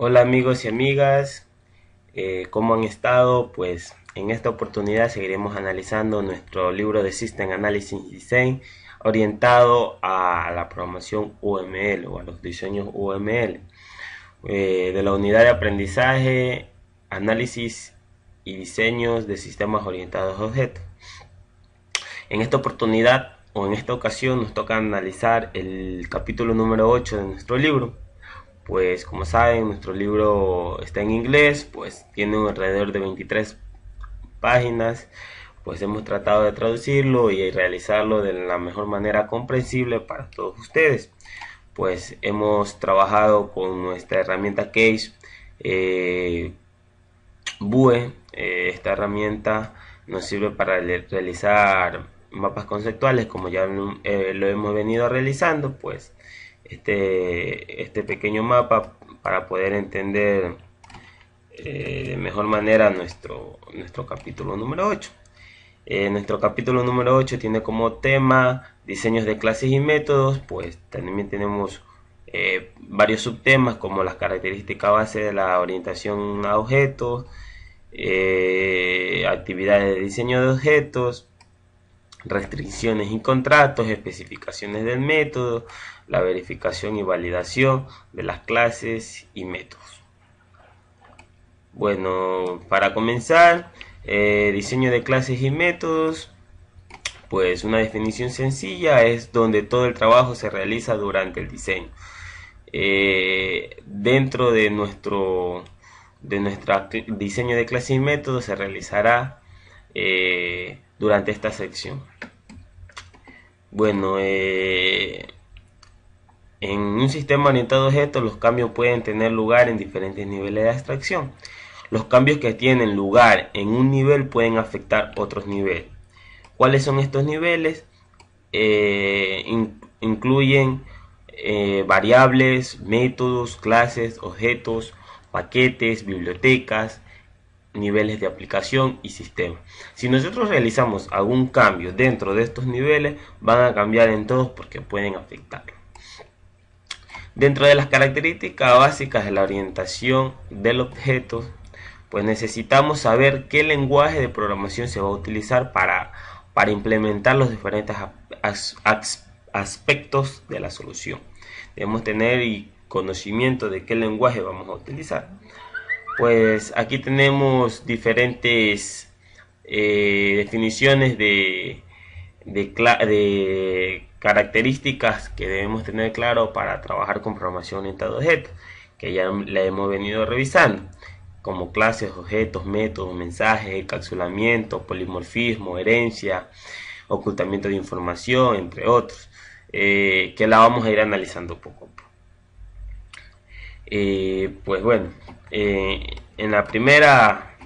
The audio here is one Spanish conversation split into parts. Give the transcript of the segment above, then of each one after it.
Hola amigos y amigas, ¿cómo han estado? Pues en esta oportunidad seguiremos analizando nuestro libro de System Analysis Design orientado a la programación UML o a los diseños UML de la unidad de aprendizaje, análisis y diseños de sistemas orientados a objetos. En esta oportunidad o en esta ocasión nos toca analizar el capítulo número 8 de nuestro libro. Pues como saben, nuestro libro está en inglés, pues tiene alrededor de 23 páginas, pues hemos tratado de traducirlo y realizarlo de la mejor manera comprensible para todos ustedes. Pues hemos trabajado con nuestra herramienta Case Vue. Esta herramienta nos sirve para realizar mapas conceptuales, como ya lo hemos venido realizando, pues este pequeño mapa para poder entender de mejor manera nuestro capítulo número 8. Nuestro capítulo número 8 tiene como tema diseños de clases y métodos, pues también tenemos varios subtemas como las características base de la orientación a objetos, actividades de diseño de objetos, restricciones y contratos, especificaciones del método, la verificación y validación de las clases y métodos. Bueno, para comenzar, diseño de clases y métodos, pues una definición sencilla es donde todo el trabajo se realiza durante el diseño. Dentro de nuestro diseño de clases y métodos se realizará durante esta sección. Bueno, en un sistema orientado a objetos los cambios pueden tener lugar en diferentes niveles de abstracción. Los cambios que tienen lugar en un nivel pueden afectar otros niveles. ¿Cuáles son estos niveles? Incluyen variables, métodos, clases, objetos, paquetes, bibliotecas, niveles de aplicación y sistema. Si nosotros realizamos algún cambio dentro de estos niveles, van a cambiar en todos porque pueden afectarlo. Dentro de las características básicas de la orientación del objeto, pues necesitamos saber qué lenguaje de programación se va a utilizar para implementar los diferentes aspectos de la solución. Debemos tener conocimiento de qué lenguaje vamos a utilizar. Pues aquí tenemos diferentes definiciones de características que debemos tener claro para trabajar con programación orientada a objetos, que ya la hemos venido revisando, como clases, objetos, métodos, mensajes, encapsulamiento, polimorfismo, herencia, ocultamiento de información, entre otros, que la vamos a ir analizando poco a poco. Pues bueno, en la primera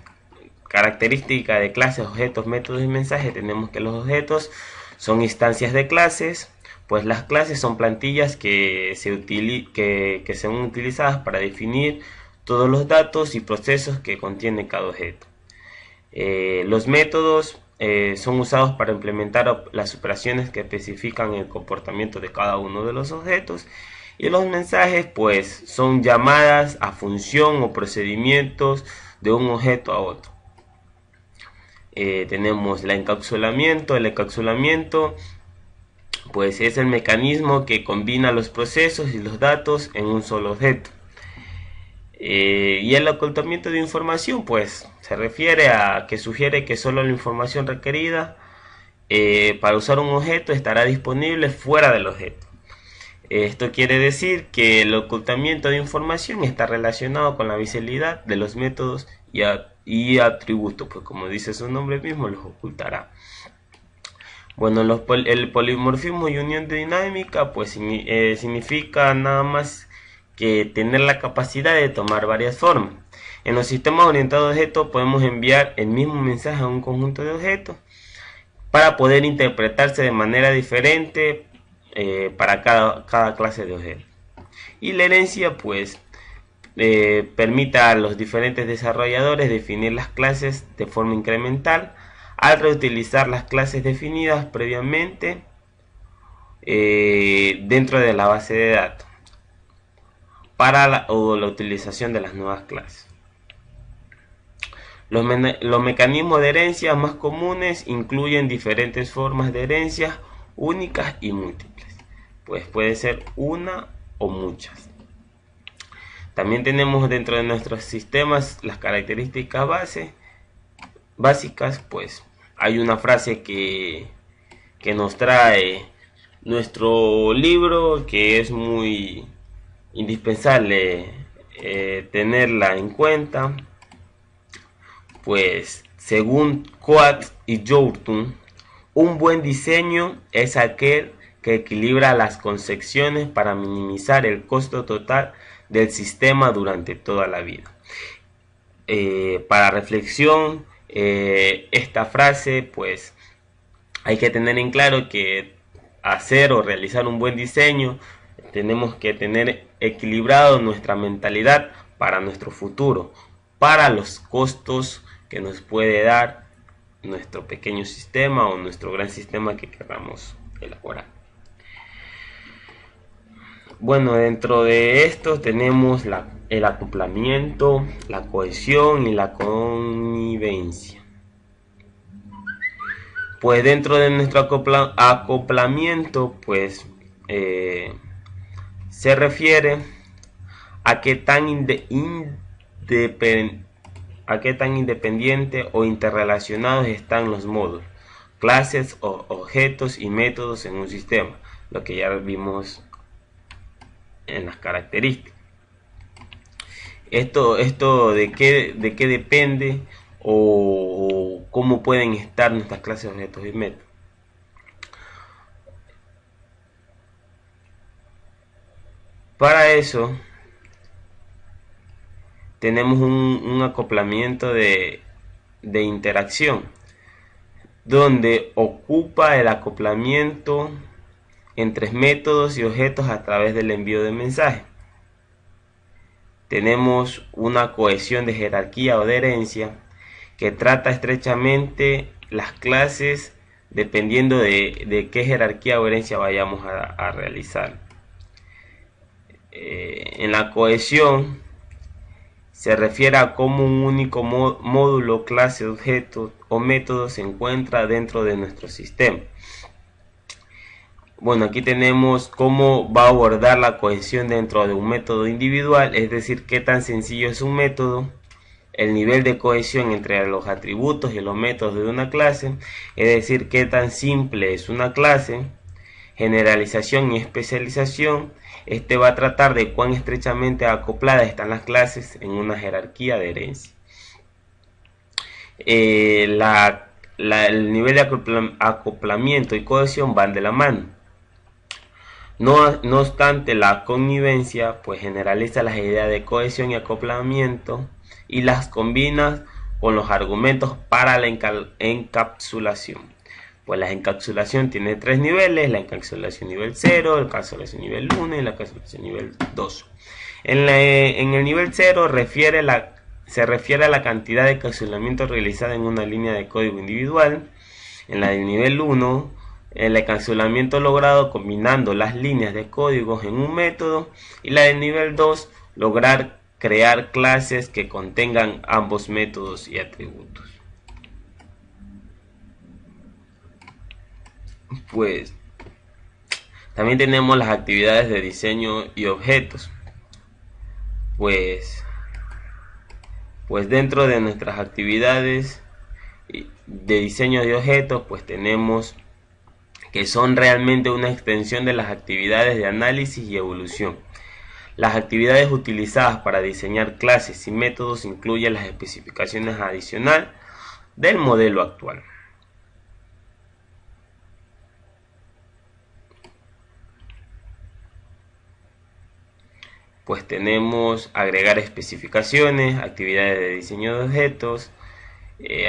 característica de clases, objetos, métodos y mensajes tenemos que los objetos son instancias de clases, pues las clases son plantillas que son utilizadas para definir todos los datos y procesos que contiene cada objeto. Los métodos son usados para implementar las operaciones que especifican el comportamiento de cada uno de los objetos, y los mensajes pues son llamadas a función o procedimientos de un objeto a otro. Tenemos el encapsulamiento pues es el mecanismo que combina los procesos y los datos en un solo objeto. Y el ocultamiento de información pues se refiere a que sugiere que solo la información requerida para usar un objeto estará disponible fuera del objeto. Esto quiere decir que el ocultamiento de información está relacionado con la visibilidad de los métodos y atributos, pues como dice su nombre mismo, los ocultará. Bueno, el polimorfismo y unión dinámica pues significa nada más que tener la capacidad de tomar varias formas. En los sistemas orientados a objetos podemos enviar el mismo mensaje a un conjunto de objetos para poder interpretarse de manera diferente para cada clase de objeto. Y la herencia pues permite a los diferentes desarrolladores definir las clases de forma incremental al reutilizar las clases definidas previamente dentro de la base de datos para la utilización de las nuevas clases. Los mecanismos de herencia más comunes incluyen diferentes formas de herencia únicas y múltiples. Pues puede ser una o muchas. También tenemos dentro de nuestros sistemas las características básicas. Pues hay una frase que nos trae nuestro libro, que es muy indispensable tenerla en cuenta. Pues según Coates y Jourton, un buen diseño es aquel que equilibra las concepciones para minimizar el costo total del sistema durante toda la vida. Para reflexión, esta frase, pues hay que tener en claro que hacer o realizar un buen diseño, tenemos que tener equilibrado nuestra mentalidad para nuestro futuro, para los costos que nos puede dar nuestro pequeño sistema o nuestro gran sistema que queramos elaborar. Bueno, dentro de esto tenemos el acoplamiento, la cohesión y la connivencia. Pues dentro de nuestro acoplamiento, pues se refiere a qué tan independiente o interrelacionados están los módulos, clases, objetos y métodos en un sistema, lo que ya vimos en las características. Esto de qué depende o cómo pueden estar nuestras clases, objetos y métodos. Para eso tenemos un acoplamiento de interacción, donde ocupa el acoplamiento entre métodos y objetos a través del envío de mensajes. Tenemos una cohesión de jerarquía o de herencia que trata estrechamente las clases dependiendo de qué jerarquía o herencia vayamos a realizar. En la cohesión se refiere a cómo un único módulo, clase, objeto o método se encuentra dentro de nuestro sistema. Bueno, aquí tenemos cómo va a abordar la cohesión dentro de un método individual, es decir, qué tan sencillo es un método, el nivel de cohesión entre los atributos y los métodos de una clase, es decir, qué tan simple es una clase, generalización y especialización. Este va a tratar de cuán estrechamente acopladas están las clases en una jerarquía de herencia. El nivel de acoplamiento y cohesión van de la mano. No obstante, la connivencia pues generaliza las ideas de cohesión y acoplamiento y las combina con los argumentos para la encapsulación. Pues la encapsulación tiene tres niveles: la encapsulación nivel 0, la encapsulación nivel 1 y la encapsulación nivel 2. En el nivel 0 se refiere a la cantidad de encapsulamiento realizada en una línea de código individual. En la del nivel 1, el encapsulamiento logrado combinando las líneas de códigos en un método, y la del nivel 2, lograr crear clases que contengan ambos métodos y atributos. Pues también tenemos las actividades de diseño y objetos. Pues dentro de nuestras actividades de diseño de objetos, pues tenemos que son realmente una extensión de las actividades de análisis y evolución. Las actividades utilizadas para diseñar clases y métodos incluyen las especificaciones adicionales del modelo actual. Pues tenemos agregar especificaciones, actividades de diseño de objetos,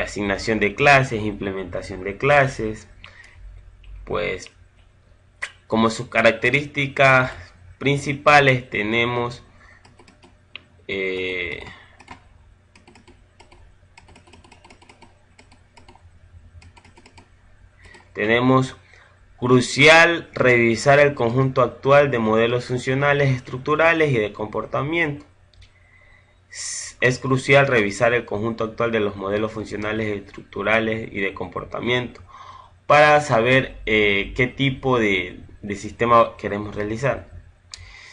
asignación de clases, implementación de clases. Pues como sus características principales tenemos Crucial revisar el conjunto actual de modelos funcionales, estructurales y de comportamiento. Es crucial revisar el conjunto actual de los modelos funcionales, estructurales y de comportamiento para saber qué tipo de sistema queremos realizar.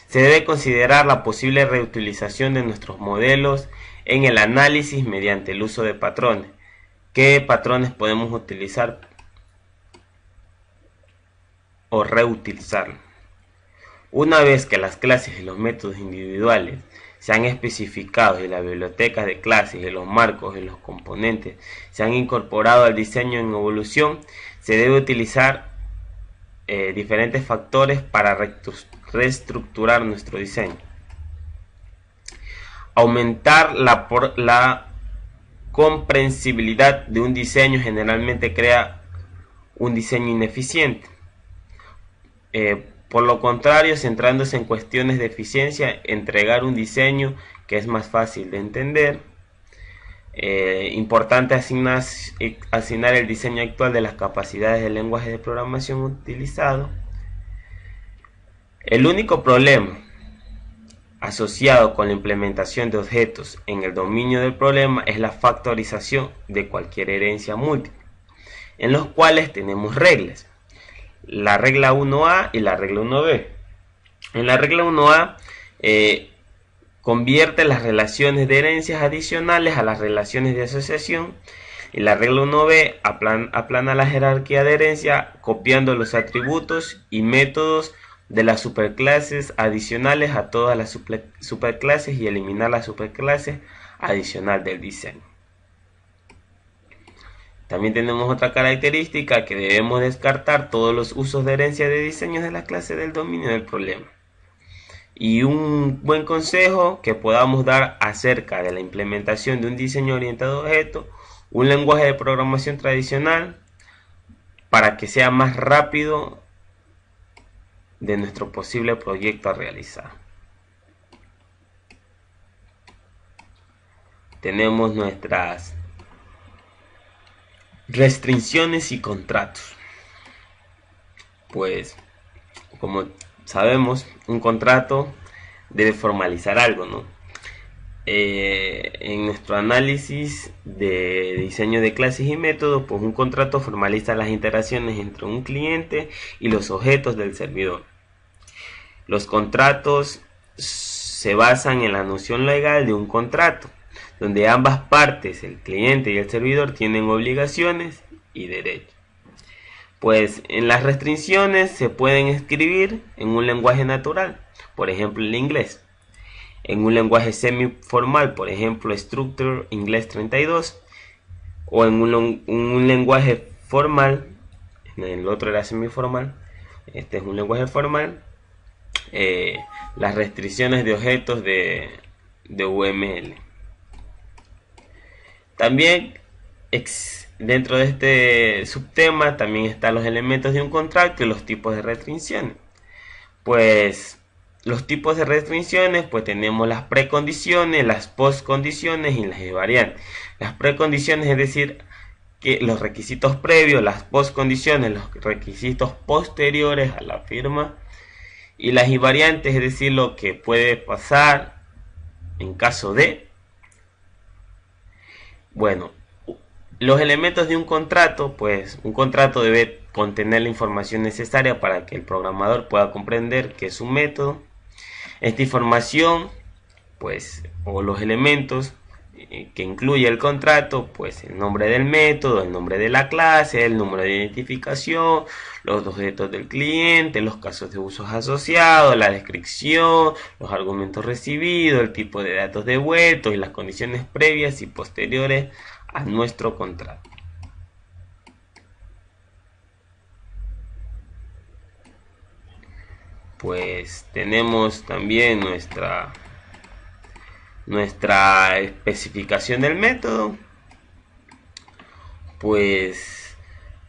Se debe considerar la posible reutilización de nuestros modelos en el análisis mediante el uso de patrones. ¿Qué patrones podemos utilizar o reutilizar? Una vez que las clases y los métodos individuales se han especificado y las bibliotecas de clases y los marcos y los componentes se han incorporado al diseño en evolución, se debe utilizar diferentes factores para reestructurar nuestro diseño. Aumentar la comprensibilidad de un diseño generalmente crea un diseño ineficiente. Por lo contrario, centrándose en cuestiones de eficiencia, entregar un diseño que es más fácil de entender. Importante asignar el diseño actual de las capacidades del lenguaje de programación utilizado. El único problema asociado con la implementación de objetos en el dominio del problema es la factorización de cualquier herencia múltiple, en los cuales tenemos reglas. La regla 1A y la regla 1B. En la regla 1A convierte las relaciones de herencias adicionales a las relaciones de asociación, y la regla 1B aplana la jerarquía de herencia copiando los atributos y métodos de las superclases adicionales a todas las superclases y eliminar la superclase adicional del diseño. También tenemos otra característica, que debemos descartar todos los usos de herencia de diseños de la clase del dominio del problema. Y un buen consejo que podamos dar acerca de la implementación de un diseño orientado a objetos, un lenguaje de programación tradicional, para que sea más rápido de nuestro posible proyecto a realizar. Tenemos nuestras restricciones y contratos. Pues, como sabemos, un contrato debe formalizar algo, ¿no? En nuestro análisis de diseño de clases y métodos, pues un contrato formaliza las interacciones entre un cliente y los objetos del servidor. Los contratos se basan en la noción legal de un contrato, donde ambas partes, el cliente y el servidor, tienen obligaciones y derechos. Pues en las restricciones se pueden escribir en un lenguaje natural, por ejemplo el inglés. En un lenguaje semiformal, por ejemplo Structure Inglés 32, o en un lenguaje formal, el otro era semiformal, este es un lenguaje formal, las restricciones de objetos de UML. También dentro de este subtema también están los elementos de un contrato y los tipos de restricciones. Pues los tipos de restricciones, pues tenemos las precondiciones, las postcondiciones y las invariantes. Las precondiciones, es decir, que los requisitos previos, las postcondiciones, los requisitos posteriores a la firma, y las invariantes, es decir, lo que puede pasar en caso de. Bueno, los elementos de un contrato, pues un contrato debe contener la información necesaria para que el programador pueda comprender qué es un método. Esta información, pues, o los elementos que incluye el contrato, pues el nombre del método, el nombre de la clase, el número de identificación, los objetos del cliente, los casos de usos asociados, la descripción, los argumentos recibidos, el tipo de datos devueltos y las condiciones previas y posteriores a nuestro contrato. Pues tenemos también nuestra especificación del método. Pues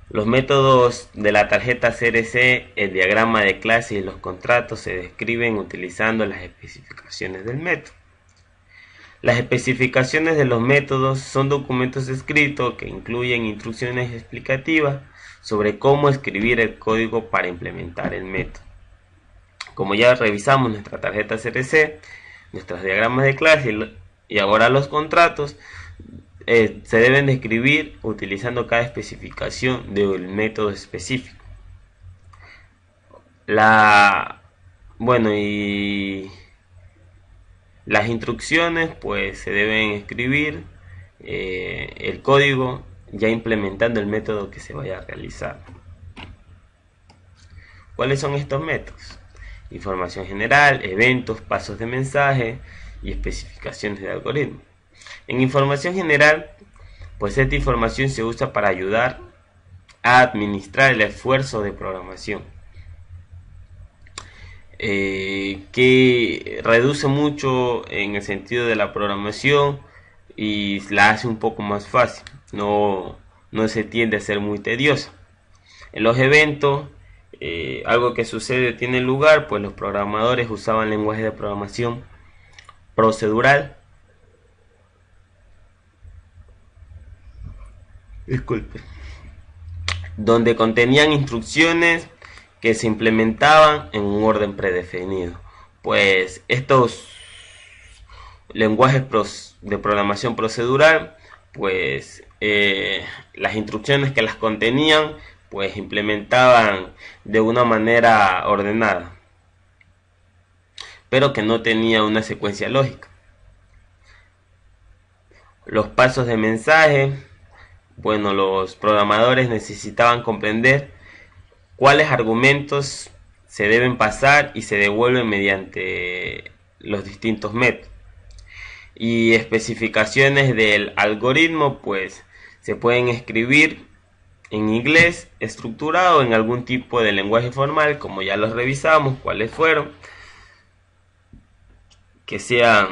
los métodos de la tarjeta CRC, el diagrama de clase y los contratos se describen utilizando las especificaciones del método. Las especificaciones de los métodos son documentos escritos que incluyen instrucciones explicativas sobre cómo escribir el código para implementar el método. Como ya revisamos nuestra tarjeta CRC, nuestros diagramas de clase y ahora los contratos, se deben de escribir utilizando cada especificación del método específico. Bueno, y las instrucciones pues se deben escribir el código ya implementando el método que se vaya a realizar. ¿Cuáles son estos métodos? Información general, eventos, pasos de mensaje y especificaciones de algoritmo. En información general, pues esta información se usa para ayudar a administrar el esfuerzo de programación, que reduce mucho en el sentido de la programación y la hace un poco más fácil, no se tiende a ser muy tediosa. En los eventos, algo que sucede tiene lugar, pues los programadores usaban lenguaje de programación procedural, disculpe, donde contenían instrucciones que se implementaban en un orden predefinido. Pues estos lenguajes de programación procedural, pues las instrucciones que las contenían pues implementaban de una manera ordenada, pero que no tenía una secuencia lógica. Los pasos de mensaje, bueno, los programadores necesitaban comprender cuáles argumentos se deben pasar y se devuelven mediante los distintos métodos. Y especificaciones del algoritmo pues se pueden escribir en inglés estructurado en algún tipo de lenguaje formal, como ya los revisamos, cuáles fueron, que sean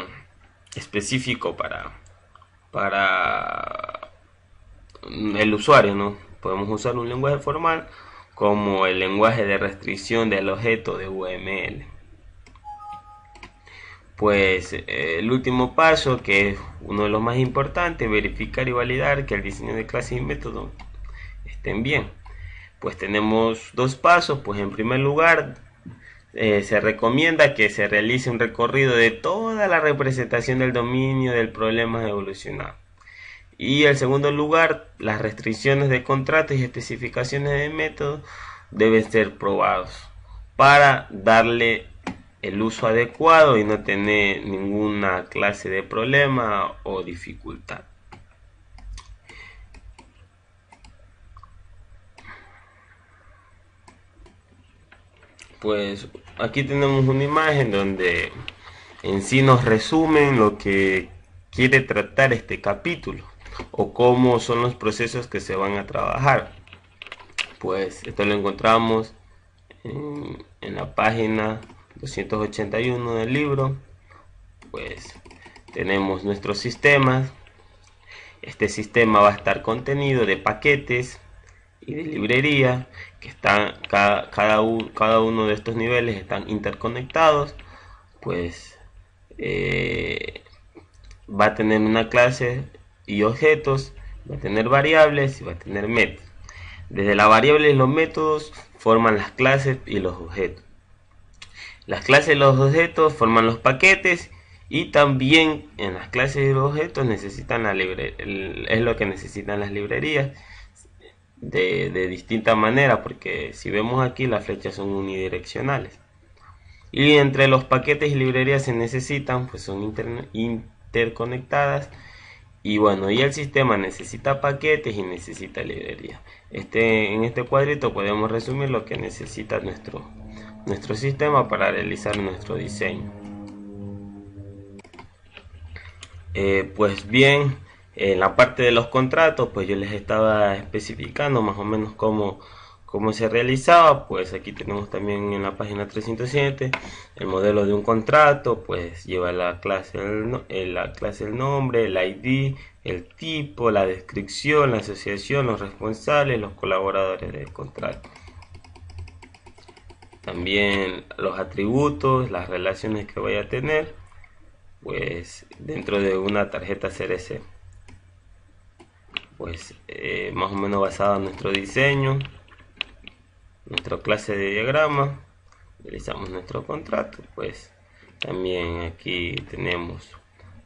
específicos para el usuario, ¿no? Podemos usar un lenguaje formal como el lenguaje de restricción del objeto de UML. Pues el último paso, que es uno de los más importantes, verificar y validar que el diseño de clases y métodos estén bien. Pues tenemos dos pasos. Pues en primer lugar se recomienda que se realice un recorrido de toda la representación del dominio del problema evolucionado. Y en segundo lugar, las restricciones de contratos y especificaciones de métodos deben ser probados para darle el uso adecuado y no tener ninguna clase de problema o dificultad. Pues aquí tenemos una imagen donde en sí nos resumen lo que quiere tratar este capítulo o cómo son los procesos que se van a trabajar. Pues esto lo encontramos en la página 281 del libro. Pues tenemos nuestros sistemas. Este sistema va a estar contenido de paquetes y de librería que están cada uno de estos niveles están interconectados. Pues va a tener una clase y objetos, va a tener variables y va a tener métodos. Desde la variable y los métodos forman las clases y los objetos. Las clases y los objetos forman los paquetes, y también en las clases y los objetos necesitan es lo que necesitan las librerías de distinta manera, porque si vemos aquí las flechas son unidireccionales. Y entre los paquetes y librerías se necesitan, pues son interconectadas. Y bueno, y el sistema necesita paquetes y necesita librerías. En este cuadrito podemos resumir lo que necesita nuestro sistema para realizar nuestro diseño. Pues bien, en la parte de los contratos, pues yo les estaba especificando más o menos cómo se realizaba. Pues aquí tenemos también en la página 307 el modelo de un contrato. Pues lleva la clase el nombre, el ID, el tipo, la descripción, la asociación, los responsables, los colaboradores del contrato. También los atributos, las relaciones que vaya a tener, pues dentro de una tarjeta CRC. Pues más o menos basado en nuestro diseño. nuestra clase de diagrama, realizamos nuestro contrato. Pues también aquí tenemos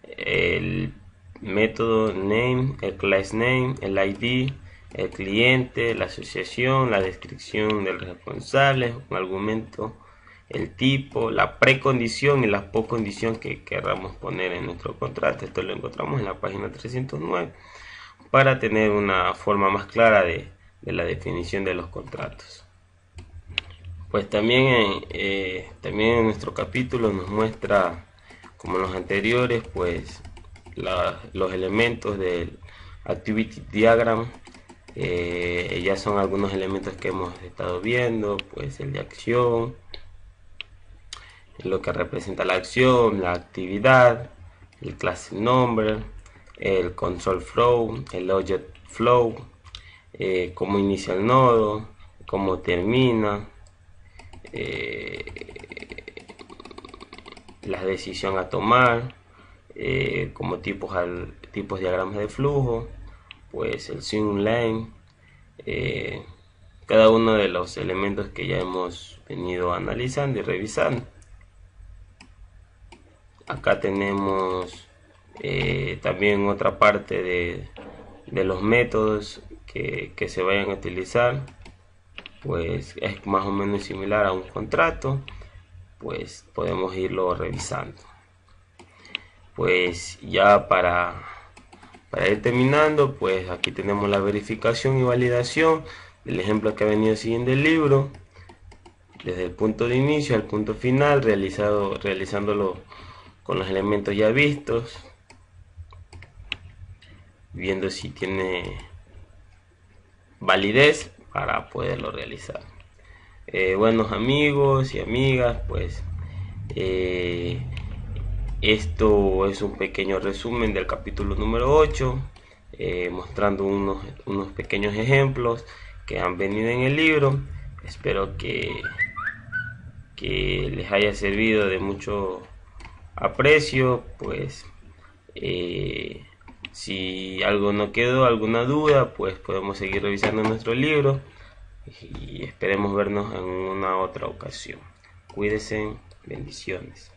el método name, el class name, el ID, el cliente, la asociación, la descripción del responsable, un argumento, el tipo, la precondición y la postcondición que queramos poner en nuestro contrato. Esto lo encontramos en la página 309 para tener una forma más clara de la definición de los contratos. Pues también en nuestro capítulo nos muestra, como en los anteriores, pues los elementos del Activity Diagram. Ya son algunos elementos que hemos estado viendo, pues el de acción, lo que representa la acción, la actividad, el class number, el control flow, el object flow, cómo inicia el nodo, cómo termina, la decisión a tomar, como tipos diagramas de flujo, pues el swing lane, cada uno de los elementos que ya hemos venido analizando y revisando. Acá tenemos también otra parte de los métodos que se vayan a utilizar. Pues es más o menos similar a un contrato, pues podemos irlo revisando. Pues ya para ir terminando, pues aquí tenemos la verificación y validación del ejemplo que ha venido siguiendo el libro, desde el punto de inicio al punto final, realizándolo con los elementos ya vistos, viendo si tiene validez para poderlo realizar. Buenos amigos y amigas, pues esto es un pequeño resumen del capítulo número 8, mostrando unos pequeños ejemplos que han venido en el libro. Espero que les haya servido de mucho aprecio. Pues si algo no quedó, alguna duda, pues podemos seguir revisando nuestro libro y esperemos vernos en una otra ocasión. Cuídense, bendiciones.